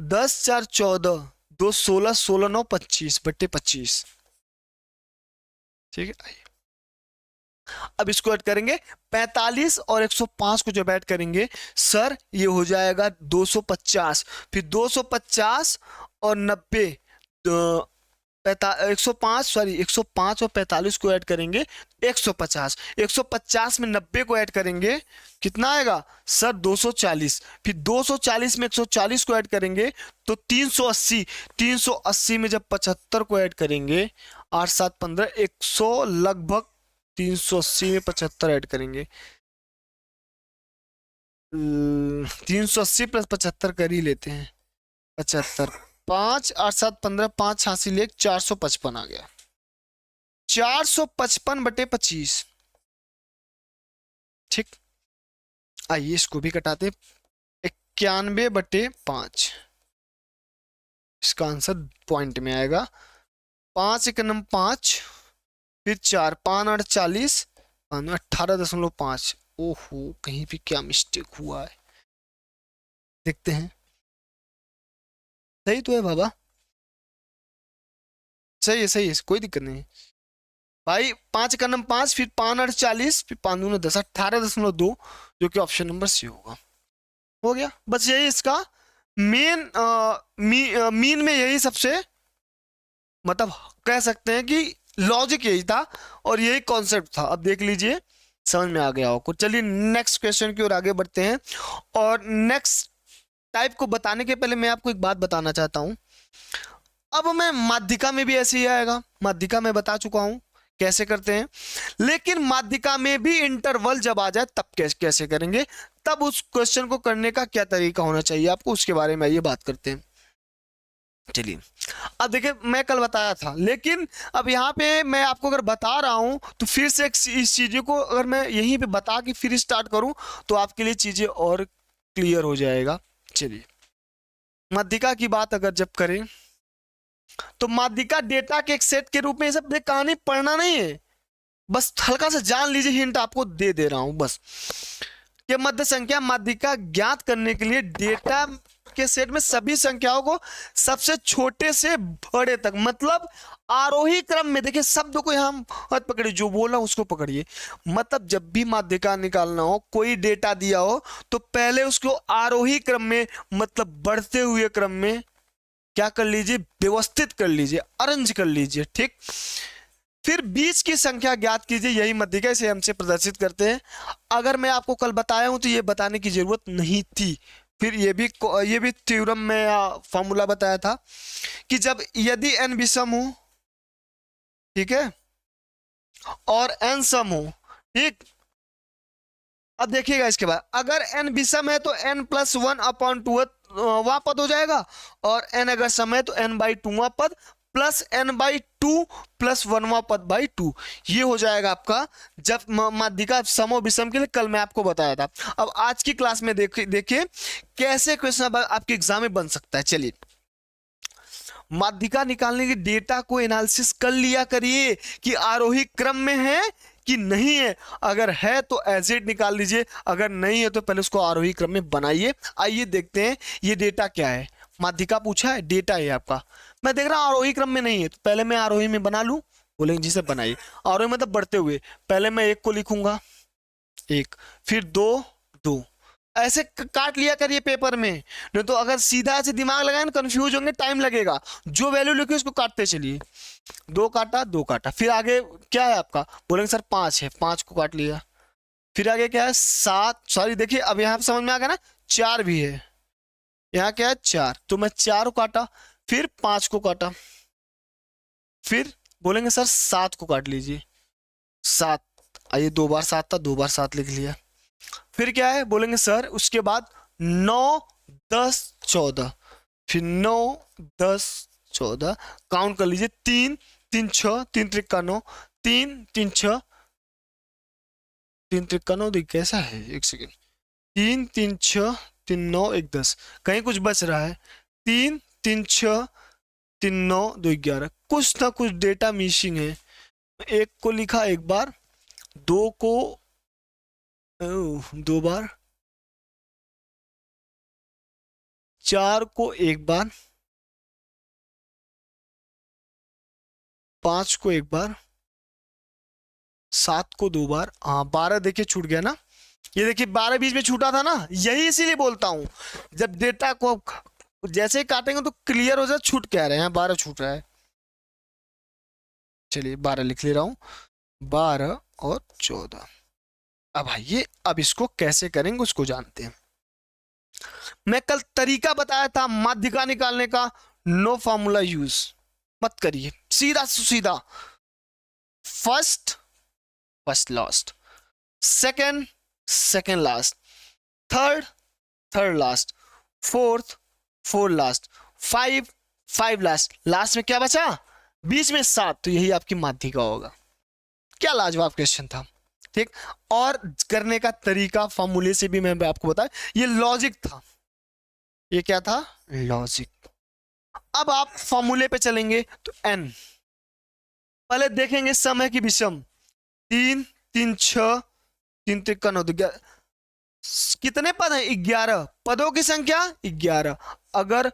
10 4 14, 2 16, 16 9 25/25, ठीक है। आइए, अब इसको ऐड करेंगे, 45 और 105 को जब ऐड करेंगे सर ये हो जाएगा 250, फिर 250 और 90, 105 सॉरी 105 और 45 को ऐड करेंगे 150, 150 में 90 को ऐड करेंगे, कितना आएगा सर? 240, फिर 240 में 140 को ऐड करेंगे तो 380, 380 में जब 75 को ऐड करेंगे, 8 7 15, 100, लगभग 380 में 75 ऐड करेंगे, 380 + 75 कर ही लेते हैं, 75, 5 8 7 15, 5 हासिल 1, 455 आ गया, 455/25, ठीक। आइए इसको भी कटाते, 91/5, इसका आंसर पॉइंट में आएगा, 5 1 9 5, फिर 4 5 8 40, 18.5। ओहो, कहीं भी क्या मिस्टेक हुआ है, देखते हैं। सही तो है बाबा, सही है सही है, कोई दिक्कत नहीं भाई। 5 का नंबर 5, फिर 5 8 40, फिर 5 दूना 10, 18.2, जो कि ऑप्शन नंबर सी होगा। हो गया, बस यही इसका मेन मीन में यही सबसे मतलब कह सकते हैं कि लॉजिक यही था और यही कॉन्सेप्ट था। अब देख लीजिए समझ में आ गया होगा। चलिए नेक्स्ट क्वेश्चन की ओर आगे बढ़ते हैं, और नेक्स्ट टाइप को बताने के पहले मैं आपको एक बात बताना चाहता हूं। अब मैं माध्यिका में भी ऐसे ही आएगा, माध्यिका में बता चुका हूं कैसे करते हैं, लेकिन माध्यिका में भी इंटरवल जब आ जाए तब कैसे करेंगे, तब उस क्वेश्चन को करने का क्या तरीका होना चाहिए आपको, उसके बारे में ये बात करते हैं। चलिए, अब देखिए मैं कल बताया था, लेकिन अब यहाँ पे मैं आपको अगर बता रहा हूं तो फिर से इस चीज़ों को अगर मैं यहीं पे बता के फिर स्टार्ट करूं तो आपके लिए चीज़ें और क्लियर हो जाएगा। चलिए, माध्यिका की बात अगर जब करें तो माध्यिका डेटा के एक सेट के रूप में, ये सब कहानी पढ़ना नहीं है, बस हल्का सा जान लीजिए, हिंट आपको दे रहा हूं बस, कि मध्य संख्या माध्यिका ज्ञात करने के लिए डेटा के सेट में सभी संख्याओं को सबसे छोटे से बड़े तक, मतलब आरोही क्रम में, देखिए शब्द को यहां मत पकड़िए, जो बोला उसको पकड़िए, मतलब जब भी माध्यिका निकालना हो, कोई डेटा दिया हो तो पहले उसको आरोही क्रम में, मतलब बढ़ते हुए क्रम में क्या कर लीजिए, व्यवस्थित कर लीजिए, अरेंज कर लीजिए, ठीक। फिर बीच की संख्या ज्ञात कीजिए, यही माध्यिका, इसे हमसे प्रदर्शित करते हैं। अगर मैं आपको कल बताया हूं तो ये बताने की जरूरत नहीं थी। फिर ये भी थ्योरम में फॉर्मूला बताया था कि जब यदि n विषम हो, ठीक है, और n सम हो, ठीक। अब देखिएगा इसके बाद, अगर n विषम है तो n + 1/2 वहां पद हो जाएगा, और n अगर सम है तो n/2 पद प्लस n बाई 2 प्लस 1वां पद बाई 2, ये हो जाएगा आपका जब माध्यिका सम और विषम के लिए कल मैं आपको बताया था। अब आज की क्लास में देखिए कैसे क्वेश्चन आपके एग्जाम में बन सकता है। चलिए, माध्यिका निकालने के डेटा को एनालिसिस कर लिया करिए कि आरोही क्रम में है कि नहीं है। अगर है तो एज इट निकाल लीजिए, अगर नहीं है तो पहले उसको आरोही क्रम में बनाइए। आइए देखते हैं ये डेटा क्या है। माध्यिका पूछा है, डेटा है आपका, मैं देख रहा हूं आरोही क्रम में नहीं है, तो पहले मैं आरोही में बना लूं। बोलेंगे जी से बनाइए। आरोही मतलब बढ़ते हुए, पहले मैं 1 को लिखूंगा 1, फिर 2 2, ऐसे काट लिया करिए पेपर में, नहीं तो अगर सीधा ऐसे दिमाग लगाए ना कंफ्यूज होंगे, टाइम लगेगा। जो वैल्यू लिखी उसको काटते चलिए। 2 काटा 2 काटा, फिर आगे क्या है आपका, बोलेंगे सर 5 है, 5 को काट लिया। फिर आगे क्या है 7, सॉरी देखिए अब यहाँ समझ में आ गया ना, 4 भी है, यहाँ क्या है 4, तो मैं 4 को काटा, फिर 5 को काटा, फिर बोलेंगे सर 7 को काट लीजिए 7, आइए 2 बार 7 था, 2 बार 7 लिख लिया। फिर क्या है, बोलेंगे सर उसके बाद 9 10 14, फिर 9 10 14 काउंट कर लीजिए, 3 3 6 3 त्रिका 9, 3 3 6 3 त्रिका 9, कैसा है, एक सेकेंड, 3 3 6 3 9 1 10, कहीं कुछ बच रहा है, 3 3 6 3 9 2 11, कुछ ना कुछ डेटा मिसिंग है। 1 को लिखा एक बार, 2 को 2 बार, 4 को एक बार, 5 को एक बार, 7 को 2 बार, हाँ 12 देखिए छूट गया ना, ये देखिए 12 बीच में छूटा था ना, यही इसीलिए बोलता हूं जब डेटा को जैसे ही काटेंगे तो क्लियर हो जाए छूट क्या रहे हैं, 12 छूट रहा है। चलिए 12 लिख ले रहा हूं, 12 और 14। अब आइए अब इसको कैसे करेंगे उसको जानते हैं। मैं कल तरीका बताया था माध्यिका निकालने का, नो फॉर्मूला यूज मत करिए, सीधा सीधा first first last, second second last, third third last, fourth fourth last, 5 5 last, last में क्या बचा, बीच में 7, तो यही आपकी माध्यिका होगा। क्या लाजवाब क्वेश्चन था, ठीक। और करने का तरीका फॉर्मूले से भी मैं आपको बताया, ये लॉजिक था, ये क्या था, लॉजिक। अब आप फॉर्मूले पे चलेंगे तो n पहले देखेंगे समय की विषम, 3 3 6 3 त्रिका 9, कितने पद हैं, 11 पदों की संख्या 11। अगर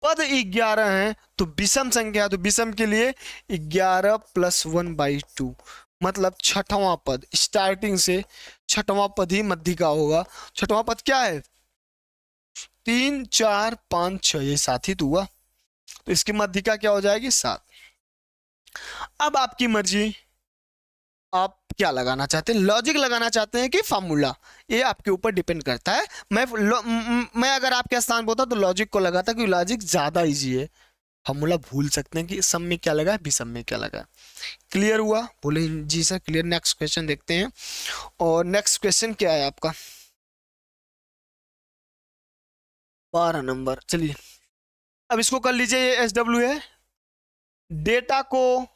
पद 11 हैं तो विषम संख्या, तो विषम के लिए 11 प्लस 1 बाई 2, मतलब छठवां पद, स्टार्टिंग से छठवां पद ही माध्यिका होगा। छठवां पद क्या है, 3 4 5 6, ये 7 ही तो हुआ, तो इसकी माध्यिका क्या हो जाएगी 7। अब आपकी मर्जी, आप क्या लगाना चाहते हैं, लॉजिक लगाना चाहते हैं कि फार्मूला, ये आपके ऊपर डिपेंड करता है। मैं अगर आपके स्थान पर होता तो लॉजिक को लगाता, क्योंकि लॉजिक ज्यादा इजी है। फार्मूला भूल सकते हैं कि सम में क्या लगा है, विषम में क्या लगा है। क्लियर हुआ, बोले जी सर क्लियर। नेक्स्ट क्वेश्चन देखते हैं, और नेक्स्ट क्वेश्चन क्या है आपका 12 नंबर। चलिए अब इसको कर लीजिए, ये SW है। डेटा को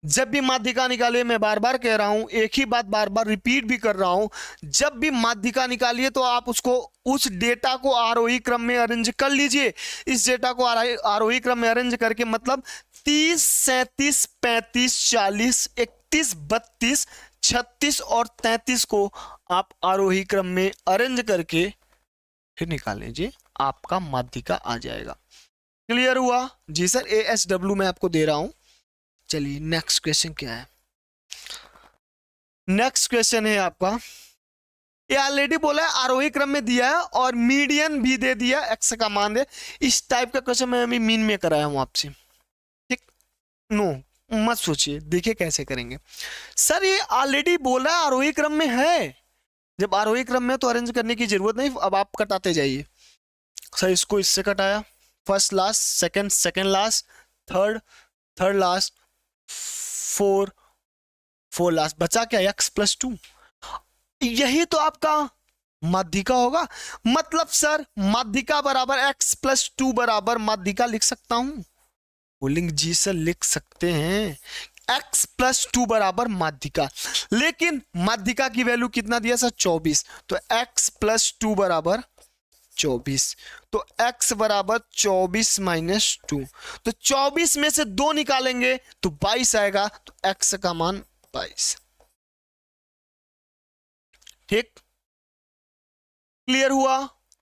जब भी माध्यिका निकालिए, मैं बार बार कह रहा हूं, एक ही बात बार बार रिपीट भी कर रहा हूं, जब भी माध्यिका निकालिए तो आप उसको, उस डेटा को आरोही क्रम में अरेंज कर लीजिए। इस डेटा को आरोही क्रम में अरेंज करके मतलब 30 37 35 40 31 32 36 और 33 को आप आरोही क्रम में अरेंज करके फिर निकाल लीजिए, आपका माध्यिका आ जाएगा। क्लियर हुआ जी सर, ASW मैं आपको दे रहा हूं। चलिए नेक्स्ट क्वेश्चन क्या है, नेक्स्ट क्वेश्चन है आपका, ये ऑलरेडी बोला है आरोही क्रम में दिया है और मीडियन भी दे दिया, एक्स का मान दे। इस टाइप का क्वेश्चन मैं अभी मीन में कराया हूं आपसे, ठीक। नो मत सोचिए, देखिए कैसे करेंगे। सर ये ऑलरेडी बोला है आरोही क्रम में है, जब आरोही क्रम में तो अरेंज करने की जरूरत नहीं, अब आप कटाते जाइए। सर इसको इससे कटाया, first last, second second last, third third last, 4 4 last, बचा क्या x प्लस 2, यही तो आपका माध्यिका होगा। मतलब सर माध्यिका बराबर x प्लस 2 बराबर माध्यिका लिख सकता हूं, बोलेंगे जी सर लिख सकते हैं x+2 बराबर माध्यिका, लेकिन माध्यिका की वैल्यू कितना दिया सर 24, तो x+2 बराबर 24, तो x बराबर 24 माइनस 2, तो 24 में से 2 निकालेंगे तो 22 आएगा, तो x का मान 22। ठीक, क्लियर हुआ?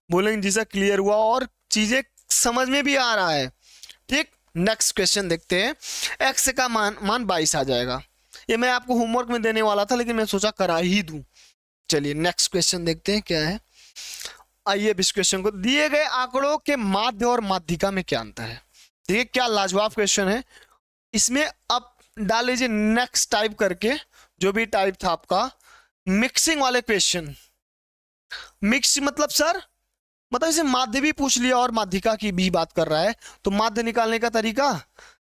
बोलेंगे जी सर क्लियर हुआ और चीजें समझ में भी आ रहा है। ठीक, नेक्स्ट क्वेश्चन देखते हैं। x का मान 22 आ जाएगा। ये मैं आपको होमवर्क में देने वाला था लेकिन मैं सोचा करा ही दूं। चलिए नेक्स्ट क्वेश्चन देखते हैं क्या है। आइए इस क्वेश्चन को, दिए गए आंकड़ों के माध्य और माध्यिका में क्या अंतर है। देखिए क्या लाजवाब क्वेश्चन है। इसमें अब डाल लीजिए नेक्स्ट टाइप करके, जो भी टाइप था आपका मिक्सिंग वाले क्वेश्चन। मिक्स मतलब सर, मतलब इसे माध्य भी पूछ लिया और माध्यिका की भी बात कर रहा है, तो माध्य निकालने का तरीका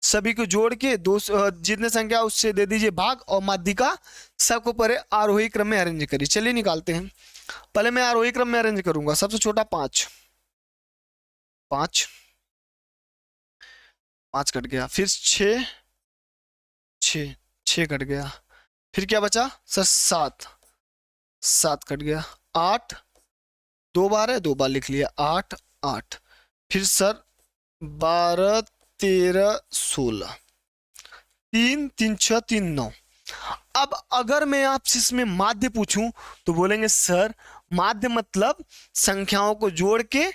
सभी को जोड़ के दो जितने संख्या उससे दे दीजिए भाग, और माध्यिका सबको परे आरोही क्रम में अरेंज करिए। चलिए निकालते हैं। पहले मैं आरोही क्रम में अरेंज करूंगा। सबसे छोटा 5, 5 5 कट गया, फिर 6 6 6 कट गया, फिर क्या बचा सर 7 7 कट गया, 8 2 बार है 2 बार लिख लिया 8 8, फिर सर 12 13 16, 3 3 6 3 9। अब अगर मैं आपसे इसमें माध्य पूछूं तो बोलेंगे सर माध्य मतलब संख्याओं को जोड़ के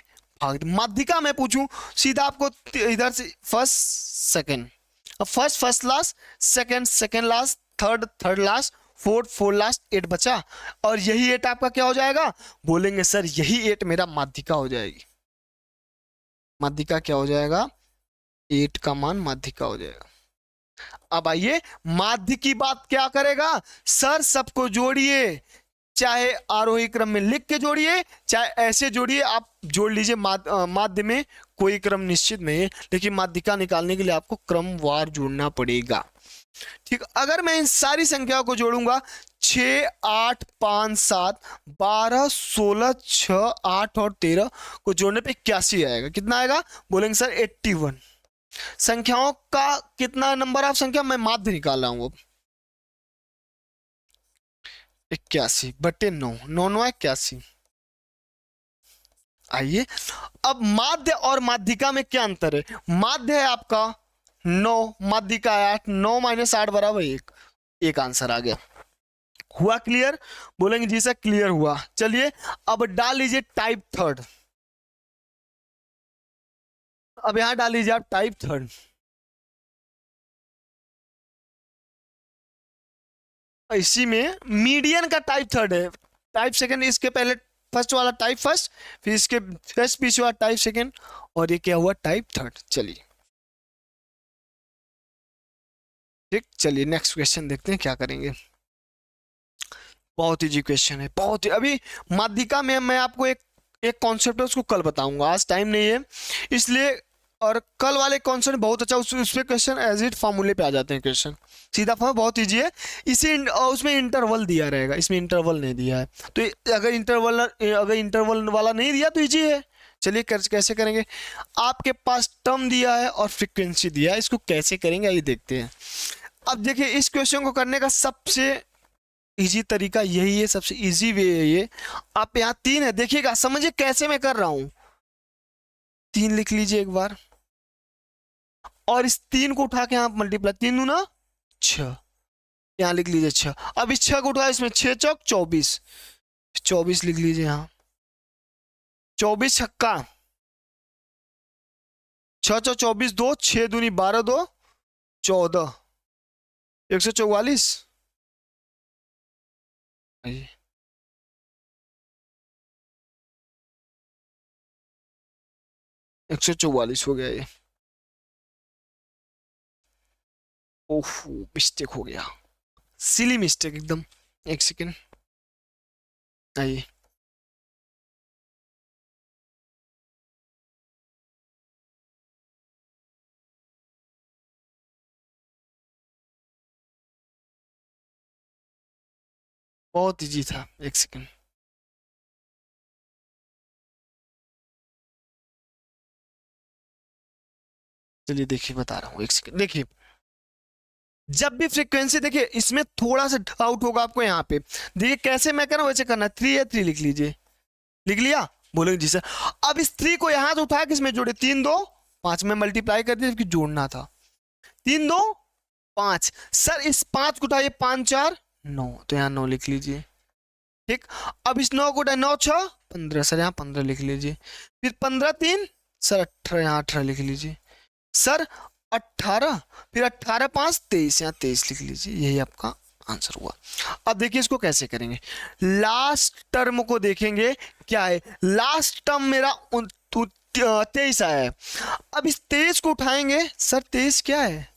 भाग। माध्यिका मैं पूछूं सीधा आपको इधर से फर्स्ट सेकंड, अब first last, second second last, third last, fourth last, 8 बचा, और यही 8 आपका क्या हो जाएगा। बोलेंगे सर यही 8 मेरा माध्यिका हो जाएगी। माध्यिका क्या हो जाएगा, 8 का मान माध्यिका हो जाएगा। अब आइए माध्य की बात क्या करेगा सर, सबको जोड़िए, चाहे आरोही क्रम में लिख के जोड़िए चाहे ऐसे जोड़िए, आप जोड़ लीजिए। माध्य में कोई क्रम निश्चित नहीं है, लेकिन माध्यिका निकालने के लिए आपको क्रमवार जोड़ना पड़ेगा। ठीक, अगर मैं इन सारी संख्याओं को जोड़ूंगा 6 8 5 7 12 16 6 8 और 13 को जोड़ने पे 81 आएगा। कितना आएगा, बोलेंगे सर 81। संख्याओं का कितना नंबर ऑफ संख्या, मैं माध्य निकाल रहा हूं अब। 81 बटे 9, 9 9 81। आइए अब माध्य और माध्यिका में क्या अंतर है। माध्य है आपका 9, माध्यिका है 8, 9 माइनस 8 बराबर 1, एक आंसर आ गया। हुआ क्लियर, बोलेंगे जी सर क्लियर हुआ। चलिए अब डाल लीजिए टाइप थर्ड। अब यहां डाल लीजिए आप टाइप थर्ड। इसी में मीडियन का टाइप थर्ड है, टाइप सेकंड इसके पहले, फर्स्ट वाला टाइप फर्स्ट, फिर इसके फर्स्ट पीछे वाला टाइप सेकंड, और ये क्या हुआ टाइप थर्ड। चलिए ठीक, चलिए नेक्स्ट क्वेश्चन देखते हैं क्या करेंगे। बहुत इजी क्वेश्चन है, बहुत ही। अभी माध्यिका में मैं आपको एक एक कॉन्सेप्ट है उसको कल बताऊंगा, आज टाइम नहीं है इसलिए। और कल वाले कॉन्सेप्ट बहुत अच्छा, उस पे क्वेश्चन एज इट फॉर्मूले पे आ जाते हैं क्वेश्चन, सीधा फॉर्म बहुत इजी है। इसी उसमें इंटरवल दिया रहेगा, इसमें इंटरवल नहीं दिया है, तो अगर इंटरवल वाला नहीं दिया तो इजी है। चलिए कैसे करेंगे। आपके पास टर्म दिया है और फ्रीक्वेंसी दिया है, इसको कैसे करेंगे आइए देखते हैं। अब देखिए इस क्वेश्चन को करने का सबसे इजी तरीका यही है, सबसे इजी वे है ये। आप यहाँ 3 है देखिएगा, समझिए कैसे मैं कर रहा हूं। 3 लिख लीजिए एक बार, और इस 3 को उठा के यहाँ मल्टीप्लाई, 3 दूना 6, यहाँ लिख लीजिए 6। अब इस 6 को उठा इसमें 6 चौक 24, 24 लिख लीजिए यहाँ, 24 छक्का 6 चौ 24 2, 6 दूनी 12 2 14, 144। 144 हो गया ये। ओह मिस्टेक हो गया, सिली मिस्टेक एकदम। एक सेकेंड, आइए बहुत इजी था, एक सेकेंड। चलिए देखिए बता रहा हूँ, एक सेकंड देखिए। जब भी फ्रीक्वेंसी, देखिए इसमें थोड़ा सा डाउट होगा आपको यहाँ पे, देखिए कैसे मैं कर रहा हूँ वैसे करना है। 3 या 3 लिख लीजिए, लिख लिया, बोलेंगे जी सर। अब इस 3 को यहाँ से उठाया किसमें जोड़े, 3 2 5 में मल्टीप्लाई कर दिया, जबकि जोड़ना था 3 2 5। सर इस 5 को उठाइए, 5 4 9, तो यहाँ 9 लिख लीजिए, ठीक। अब इस 9 को उठाए, 9 6 15, सर यहाँ 15 लिख लीजिए। फिर 15 3 सर 18, यहाँ 18 लिख लीजिए सर। 18, फिर 18 5 23, यहाँ 23 लिख लीजिए, यही आपका आंसर हुआ। अब देखिए इसको कैसे करेंगे, लास्ट टर्म को देखेंगे क्या है। लास्ट टर्म मेरा 23 आया है। अब इस 23 को उठाएंगे, सर 23 क्या है,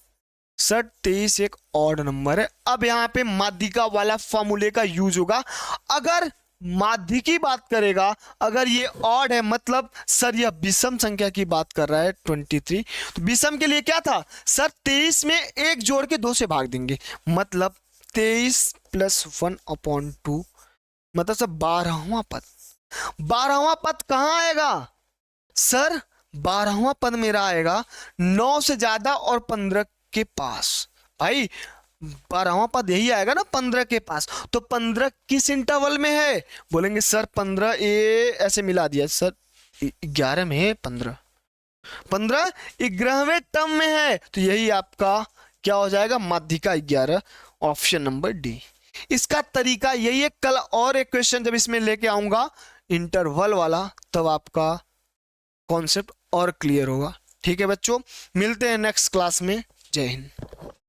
सर 23 एक ऑड नंबर है। अब यहाँ पे माध्यिका वाला फॉर्मूले का यूज होगा। अगर माध्य की बात करेगा, अगर ये ऑड है मतलब सर यह विषम संख्या की बात कर रहा है 23, तो विषम के लिए क्या था सर, 23 में एक जोड़ के 2 से भाग देंगे, मतलब 23 + 1/2, मतलब सर 12वां पद। 12वां पद कहाँ आएगा सर, 12वां पद मेरा आएगा 9 से ज्यादा और 15 के पास। भाई 12वां पद यही आएगा ना 15 के पास, तो 15 किस इंटरवल में है, बोलेंगे सर 15 ए ऐसे मिला दिया सर 11 में है, 15 11वें टर्म में है, तो यही आपका क्या हो जाएगा, माध्यिका 11, ऑप्शन नंबर डी। इसका तरीका यही है। कल और एक क्वेश्चन जब इसमें लेके आऊंगा इंटरवल वाला, तब आपका कॉन्सेप्ट और क्लियर होगा। ठीक है बच्चों, मिलते हैं नेक्स्ट क्लास में। जय हिंद।